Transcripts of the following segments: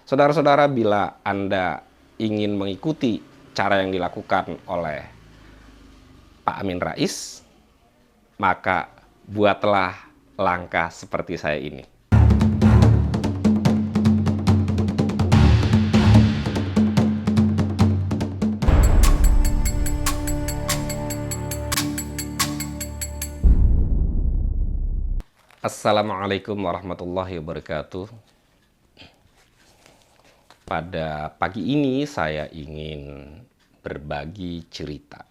Saudara-saudara, bila Anda ingin mengikuti cara yang dilakukan oleh Pak Amin Rais, maka buatlah langkah seperti saya ini. Assalamualaikum warahmatullahi wabarakatuh. Pada pagi ini saya ingin berbagi cerita.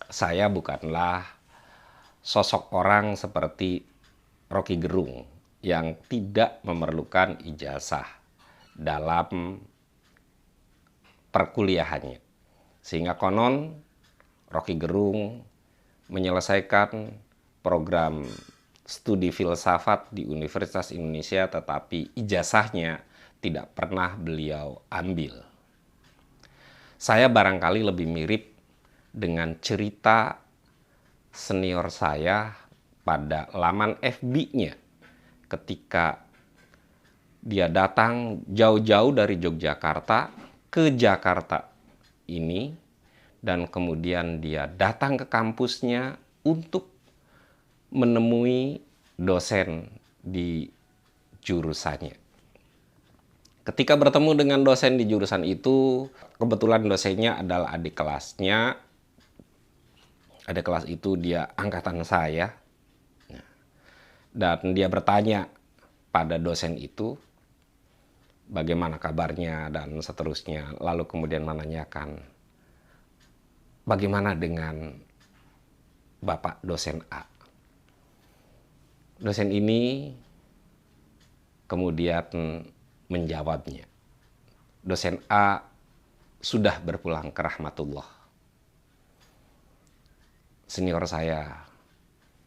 Saya bukanlah sosok orang seperti Rocky Gerung yang tidak memerlukan ijazah dalam perkuliahannya. Sehingga konon Rocky Gerung menyelesaikan program studi filsafat di Universitas Indonesia, tetapi ijazahnya tidak pernah beliau ambil. Saya barangkali lebih mirip dengan cerita senior saya pada laman FB-nya ketika dia datang jauh-jauh dari Yogyakarta ke Jakarta ini, dan kemudian dia datang ke kampusnya untuk menemui dosen di jurusannya. Ketika bertemu dengan dosen di jurusan itu, kebetulan dosennya adalah adik kelasnya. Adik kelas itu dia angkatan saya. Dan dia bertanya pada dosen itu, bagaimana kabarnya dan seterusnya. Lalu kemudian menanyakan, bagaimana dengan Bapak dosen A? Dosen ini kemudian menjawabnya, dosen A sudah berpulang ke rahmatullah. Senior saya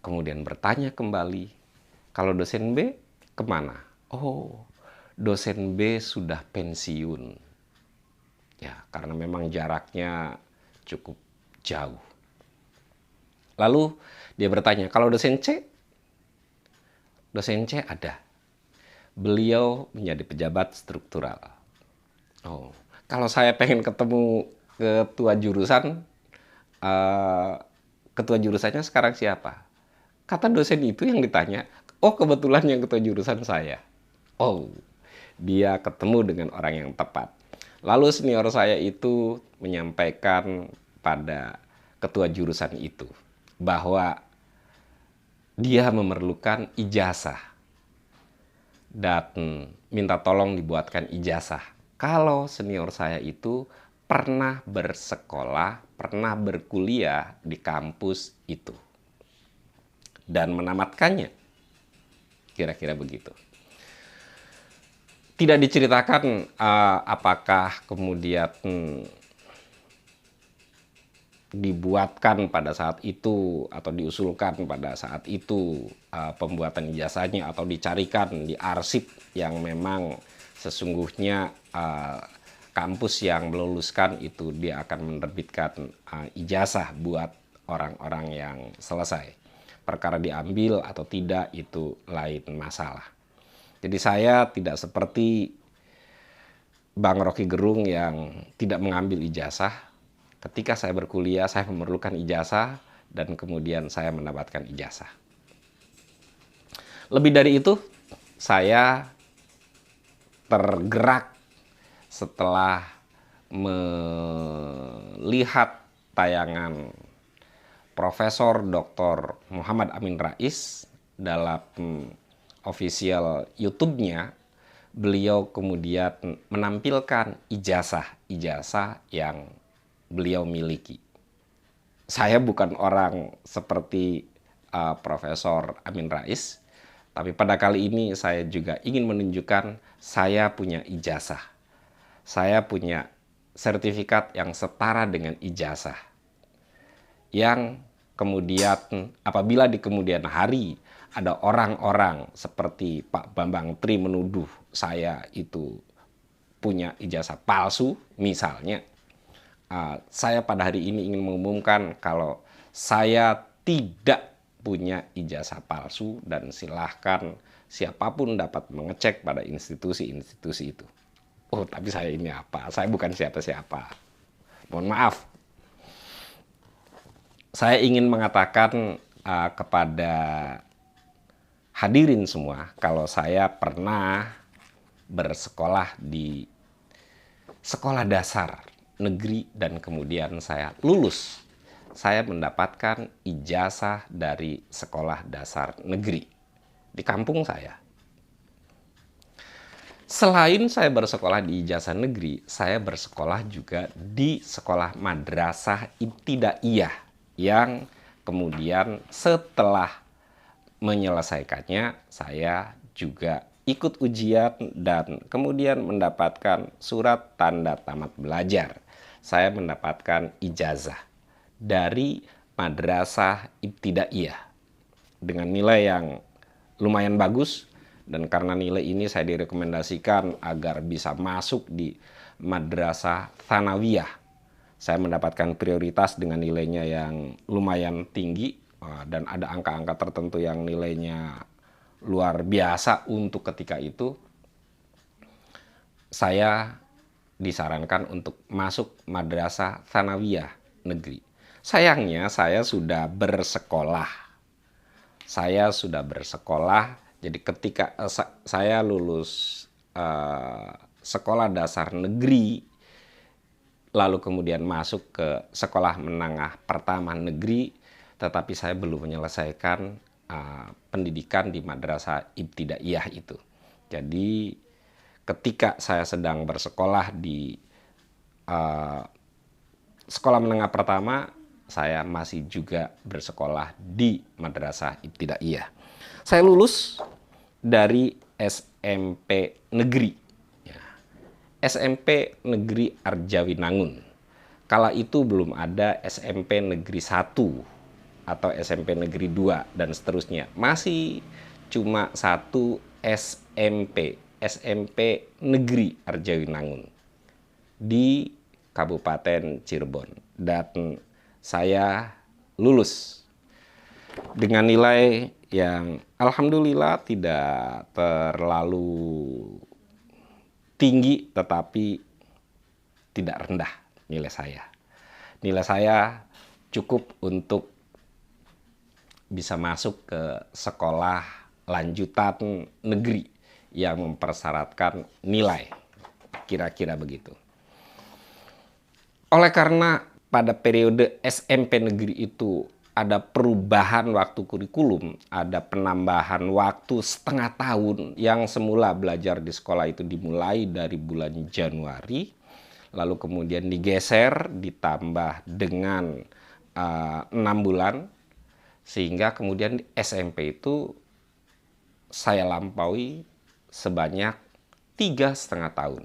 kemudian bertanya kembali, kalau dosen B kemana? Oh, dosen B sudah pensiun. Ya, karena memang jaraknya cukup jauh. Lalu dia bertanya, kalau dosen C? Dosen C ada. Beliau menjadi pejabat struktural. Oh, kalau saya pengen ketemu ketua jurusan, ketua jurusannya sekarang siapa? Kata dosen itu yang ditanya, oh kebetulan yang ketua jurusan saya. Oh, dia ketemu dengan orang yang tepat. Lalu senior saya itu menyampaikan pada ketua jurusan itu bahwa dia memerlukan ijazah dan minta tolong dibuatkan ijazah kalau senior saya itu pernah bersekolah, pernah berkuliah di kampus itu dan menamatkannya. Kira-kira begitu. Tidak diceritakan apakah kemudian dibuatkan pada saat itu atau diusulkan pada saat itu pembuatan ijazahnya, atau dicarikan di arsip yang memang sesungguhnya kampus yang meluluskan itu dia akan menerbitkan ijazah buat orang-orang yang selesai. Perkara diambil atau tidak itu lain masalah. Jadi saya tidak seperti Bang Rocky Gerung yang tidak mengambil ijazah. Ketika saya berkuliah, saya memerlukan ijazah dan kemudian saya mendapatkan ijazah. Lebih dari itu, saya tergerak setelah melihat tayangan Profesor Dr. Muhammad Amin Rais dalam official YouTube-nya. Beliau kemudian menampilkan ijazah-ijazah yang beliau miliki. Saya bukan orang seperti Profesor Amin Rais, tapi pada kali ini saya juga ingin menunjukkan saya punya ijazah. Saya punya sertifikat yang setara dengan ijazah. Yang kemudian apabila di kemudian hari ada orang-orang seperti Pak Bambang Tri menuduh saya itu punya ijazah palsu misalnya, saya pada hari ini ingin mengumumkan kalau saya tidak punya ijazah palsu, dan silahkan siapapun dapat mengecek pada institusi-institusi itu. Oh, tapi saya ini apa? Saya bukan siapa-siapa. Mohon maaf. Saya ingin mengatakan kepada hadirin semua, kalau saya pernah bersekolah di sekolah dasar negeri dan kemudian saya lulus. Saya mendapatkan ijazah dari sekolah dasar negeri di kampung saya. Selain saya bersekolah di ijazah negeri, saya bersekolah juga di sekolah madrasah ibtidaiyah yang kemudian setelah menyelesaikannya saya juga ikut ujian dan kemudian mendapatkan surat tanda tamat belajar. Saya mendapatkan ijazah dari madrasah ibtidaiyah dengan nilai yang lumayan bagus, dan karena nilai ini saya direkomendasikan agar bisa masuk di madrasah tsanawiyah. Saya mendapatkan prioritas dengan nilainya yang lumayan tinggi dan ada angka-angka tertentu yang nilainya luar biasa untuk ketika itu. Saya disarankan untuk masuk madrasah tsanawiyah negeri. Sayangnya saya sudah bersekolah. Jadi ketika saya lulus sekolah dasar negeri, lalu kemudian masuk ke sekolah menengah pertama negeri, tetapi saya belum menyelesaikan pendidikan di madrasah ibtidaiyah itu. Jadi ketika saya sedang bersekolah di sekolah menengah pertama, saya masih juga bersekolah di madrasah ibtidaiyah. Saya lulus dari SMP negeri. SMP Negeri Arjawinangun. Kala itu belum ada SMP Negeri 1 atau SMP Negeri 2 dan seterusnya. Masih cuma satu SMP Negeri Arjawinangun di Kabupaten Cirebon. Dan saya lulus dengan nilai yang alhamdulillah tidak terlalu tinggi tetapi tidak rendah nilai saya. Nilai saya cukup untuk bisa masuk ke sekolah lanjutan negeri yang mempersyaratkan nilai. Kira-kira begitu. Oleh karena pada periode SMP negeri itu ada perubahan waktu kurikulum, ada penambahan waktu setengah tahun yang semula belajar di sekolah itu dimulai dari bulan Januari, lalu kemudian digeser ditambah dengan 6 bulan, sehingga kemudian di SMP itu saya lampaui sebanyak 3,5 tahun.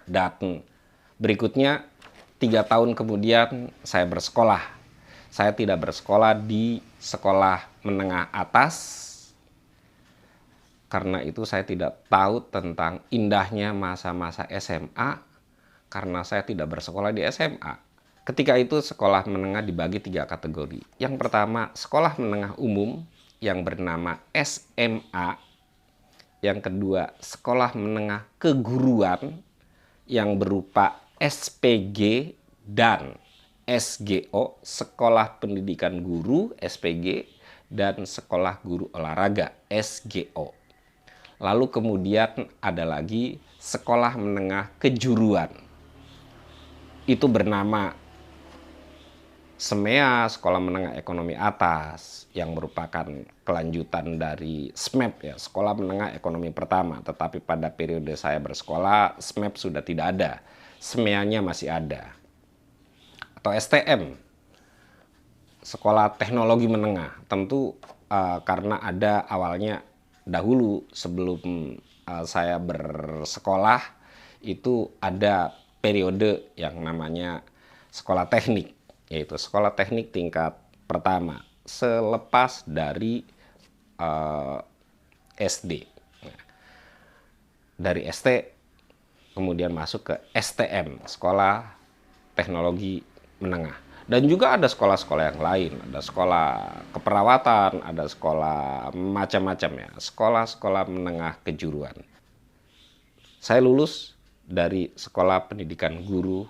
Dan berikutnya 3 tahun kemudian saya bersekolah. Saya tidak bersekolah di sekolah menengah atas, karena itu saya tidak tahu tentang indahnya masa-masa SMA, karena saya tidak bersekolah di SMA. Ketika itu sekolah menengah dibagi 3 kategori. Yang pertama, sekolah menengah umum yang bernama SMA. Yang kedua, sekolah menengah keguruan yang berupa SPG dan SGO, Sekolah Pendidikan Guru SPG, dan Sekolah Guru Olahraga SGO. Lalu kemudian ada lagi Sekolah Menengah Kejuruan. Itu bernama SMEA, Sekolah Menengah Ekonomi Atas, yang merupakan kelanjutan dari SMEP, ya, Sekolah Menengah Ekonomi Pertama. Tetapi pada periode saya bersekolah, SMEP sudah tidak ada, SMEA-nya masih ada. Atau STM, Sekolah Teknologi Menengah. Tentu karena ada awalnya dahulu sebelum saya bersekolah itu ada periode yang namanya sekolah teknik, yaitu sekolah teknik tingkat pertama selepas dari SD. Dari SD kemudian masuk ke STM, Sekolah Teknologi Menengah. Dan juga ada sekolah-sekolah yang lain, ada sekolah keperawatan, ada sekolah macam-macam ya, sekolah-sekolah menengah kejuruan. Saya lulus dari Sekolah Pendidikan Guru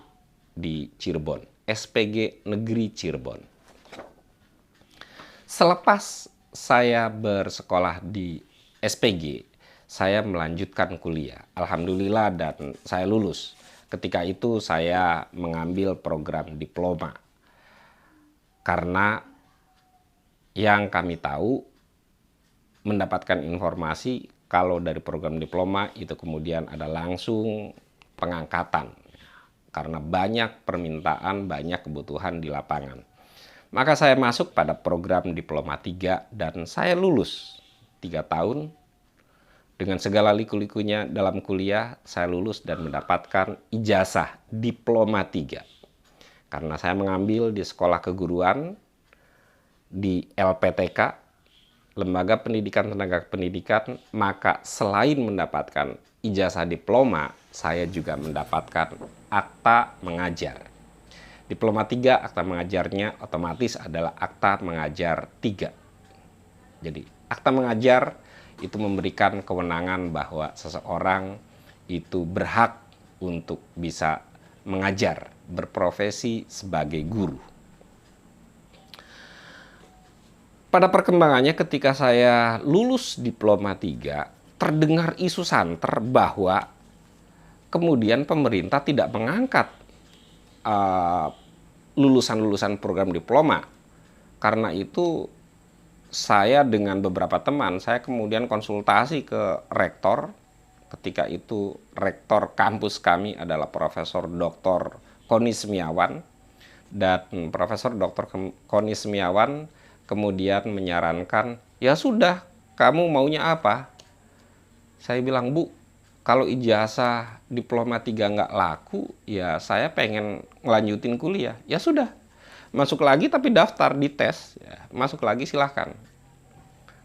di Cirebon, SPG Negeri Cirebon. Selepas saya bersekolah di SPG, saya melanjutkan kuliah. Alhamdulillah dan saya lulus. Ketika itu saya mengambil program diploma. Karena yang kami tahu, mendapatkan informasi kalau dari program diploma itu kemudian ada langsung pengangkatan. Karena banyak permintaan, banyak kebutuhan di lapangan. Maka saya masuk pada program diploma 3 dan saya lulus 3 tahun. Dengan segala liku-likunya dalam kuliah, saya lulus dan mendapatkan ijazah diploma 3. Karena saya mengambil di sekolah keguruan, di LPTK, Lembaga Pendidikan Tenaga Pendidikan, maka selain mendapatkan ijazah diploma, saya juga mendapatkan akta mengajar. Diploma 3, akta mengajarnya otomatis adalah akta mengajar 3. Jadi, akta mengajar itu memberikan kewenangan bahwa seseorang itu berhak untuk bisa mengajar, berprofesi sebagai guru. Pada perkembangannya ketika saya lulus diploma 3, terdengar isu santer bahwa kemudian pemerintah tidak mengangkat lulusan-lulusan program diploma. Karena itu saya dengan beberapa teman, saya kemudian konsultasi ke rektor. Ketika itu rektor kampus kami adalah Profesor Dr. Koni Semiawan, dan Profesor Dr. Koni Semiawan kemudian menyarankan, ya sudah, kamu maunya apa? Saya bilang, Bu, kalau ijazah diploma 3 nggak laku, ya saya pengen ngelanjutin kuliah. Ya sudah, masuk lagi tapi daftar di tes, ya, masuk lagi silahkan.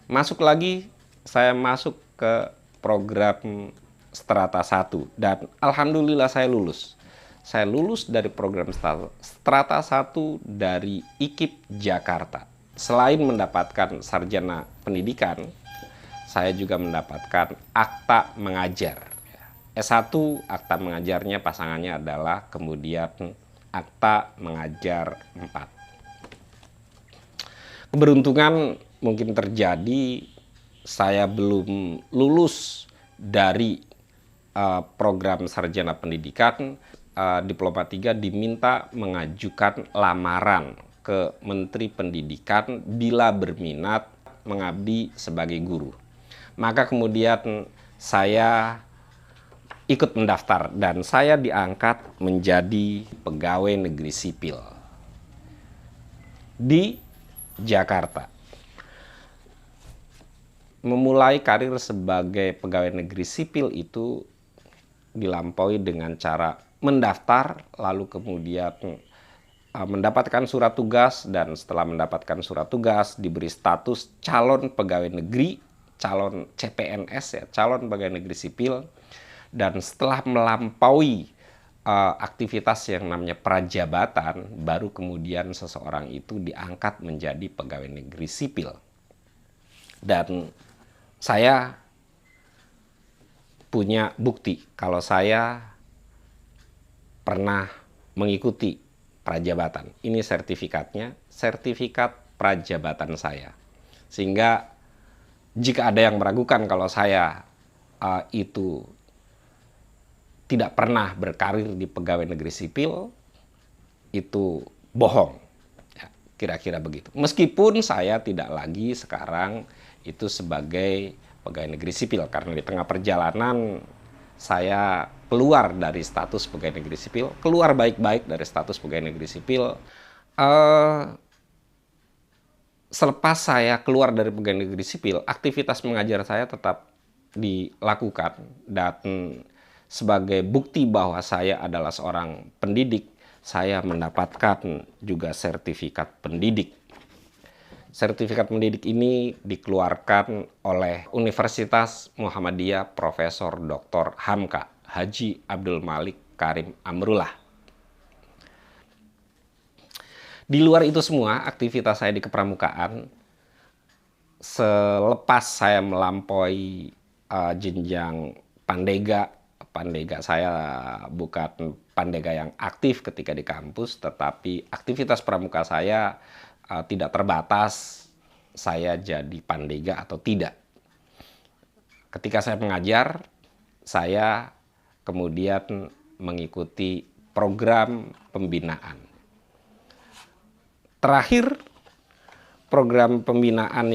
Masuk lagi, saya masuk ke program Strata 1 dan alhamdulillah saya lulus. Saya lulus dari program Strata 1 dari IKIP Jakarta. Selain mendapatkan sarjana pendidikan, saya juga mendapatkan akta mengajar. S1 akta mengajarnya pasangannya adalah kemudian akta mengajar 4. Keberuntungan mungkin terjadi, saya belum lulus dari program sarjana pendidikan, diploma 3 diminta mengajukan lamaran ke Menteri Pendidikan bila berminat mengabdi sebagai guru. Maka kemudian saya ikut mendaftar dan saya diangkat menjadi pegawai negeri sipil di Jakarta. Memulai karir sebagai pegawai negeri sipil itu dilampaui dengan cara mendaftar, lalu kemudian mendapatkan surat tugas, dan setelah mendapatkan surat tugas diberi status calon pegawai negeri, calon CPNS ya, calon pegawai negeri sipil. Dan setelah melampaui aktivitas yang namanya prajabatan, baru kemudian seseorang itu diangkat menjadi pegawai negeri sipil. Dan saya punya bukti kalau saya pernah mengikuti prajabatan. Ini sertifikatnya, sertifikat prajabatan saya. Sehingga jika ada yang meragukan kalau saya itu tidak pernah berkarir di pegawai negeri sipil, itu bohong. Ya, kira-kira begitu. Meskipun saya tidak lagi sekarang itu sebagai pegawai negeri sipil, karena di tengah perjalanan saya keluar dari status pegawai negeri sipil, keluar baik-baik dari status pegawai negeri sipil. Selepas saya keluar dari pegawai negeri sipil, aktivitas mengajar saya tetap dilakukan, dan sebagai bukti bahwa saya adalah seorang pendidik, saya mendapatkan juga sertifikat pendidik. Sertifikat pendidik ini dikeluarkan oleh Universitas Muhammadiyah Profesor Dr. Hamka, Haji Abdul Malik Karim Amrullah. Di luar itu semua, aktivitas saya di kepramukaan, selepas saya melampaui jenjang pandega, pandega saya bukan pandega yang aktif ketika di kampus, tetapi aktivitas pramuka saya tidak terbatas saya jadi pandega atau tidak. Ketika saya mengajar, saya kemudian mengikuti program pembinaan. Terakhir, program pembinaan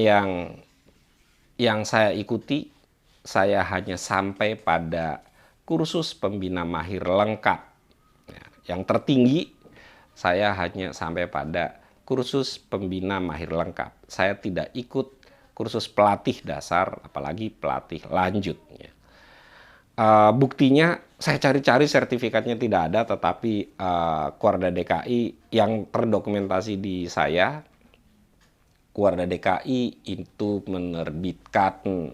yang saya ikuti, saya hanya sampai pada kursus pembina mahir lengkap. Yang tertinggi, saya hanya sampai pada kursus pembina mahir lengkap. Saya tidak ikut kursus pelatih dasar, apalagi pelatih lanjut. Buktinya, saya cari-cari sertifikatnya tidak ada, tetapi Kuarda DKI yang terdokumentasi di saya, Kuarda DKI itu menerbitkan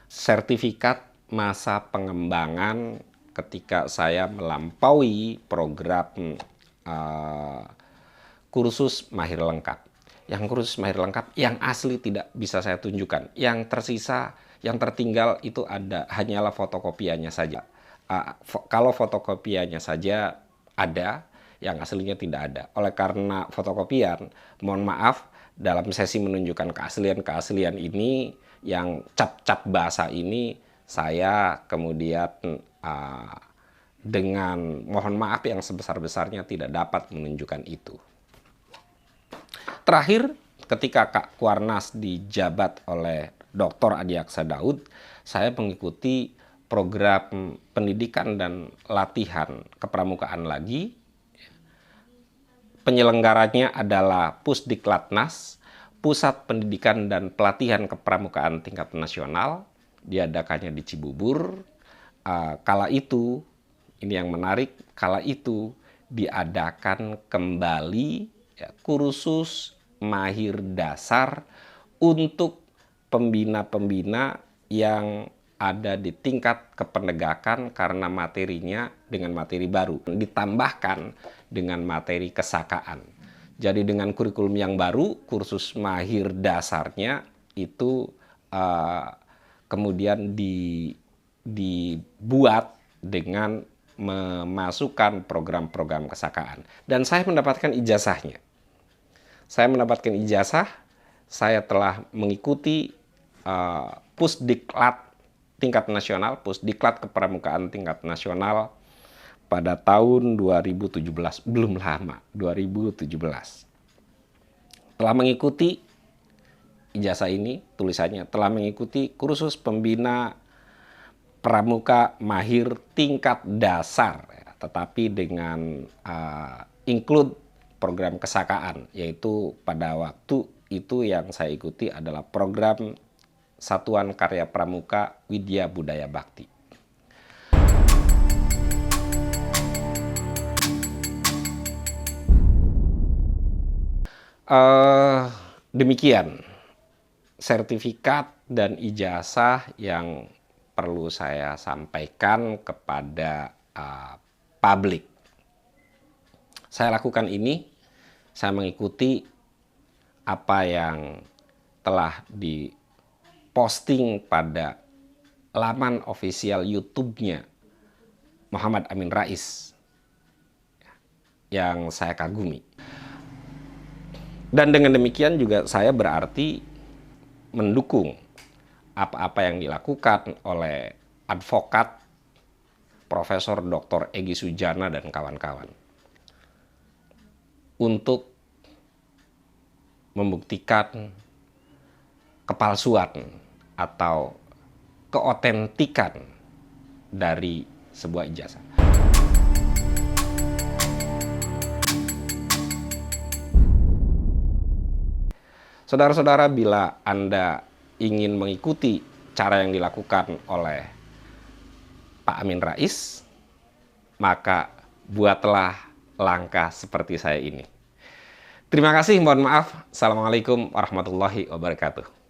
sertifikat masa pengembangan ketika saya melampaui program kursus mahir lengkap. Yang kursus mahir lengkap yang asli tidak bisa saya tunjukkan. Yang tersisa, yang tertinggal itu hanyalah fotokopiannya saja. Kalau fotokopiannya saja ada, yang aslinya tidak ada. Oleh karena fotokopian, mohon maaf, dalam sesi menunjukkan keaslian-keaslian ini, yang cap-cap bahasa ini, saya kemudian dengan mohon maaf yang sebesar-besarnya tidak dapat menunjukkan itu. Terakhir, ketika Kak Kuarnas dijabat oleh Dr. Adiaksa Daud, saya mengikuti program pendidikan dan latihan kepramukaan lagi. Penyelenggaranya adalah Pusdiklatnas, Pusat Pendidikan dan Pelatihan Kepramukaan Tingkat Nasional, diadakannya di Cibubur. Kala itu, ini yang menarik, kala itu diadakan kembali kursus mahir dasar untuk pembina-pembina yang ada di tingkat kepenegakan karena materinya dengan materi baru, ditambahkan dengan materi kesakaan. Jadi dengan kurikulum yang baru, kursus mahir dasarnya itu kemudian dibuat dengan memasukkan program-program kesakaan. Dan saya mendapatkan ijazahnya. Saya mendapatkan ijazah, saya telah mengikuti Pusdiklat tingkat nasional, Pusdiklat Kepramukaan tingkat nasional pada tahun 2017, belum lama, 2017. Telah mengikuti ijazah ini, tulisannya, telah mengikuti kursus pembina pramuka mahir tingkat dasar, tetapi dengan include program kesakaan, yaitu pada waktu itu yang saya ikuti adalah program Satuan Karya Pramuka Widya Budaya Bakti. Demikian sertifikat dan ijazah yang perlu saya sampaikan kepada publik. Saya lakukan ini, saya mengikuti apa yang telah diposting pada laman official YouTube-nya Muhammad Amin Rais yang saya kagumi. Dan dengan demikian juga saya berarti mendukung apa-apa yang dilakukan oleh advokat Profesor Dr. Egy Sujana dan kawan-kawan untuk membuktikan kepalsuan atau keotentikan dari sebuah ijazah. Saudara-saudara, bila Anda ingin mengikuti cara yang dilakukan oleh Pak Amin Rais, maka buatlah langkah seperti saya ini. Terima kasih, mohon maaf. Assalamualaikum warahmatullahi wabarakatuh.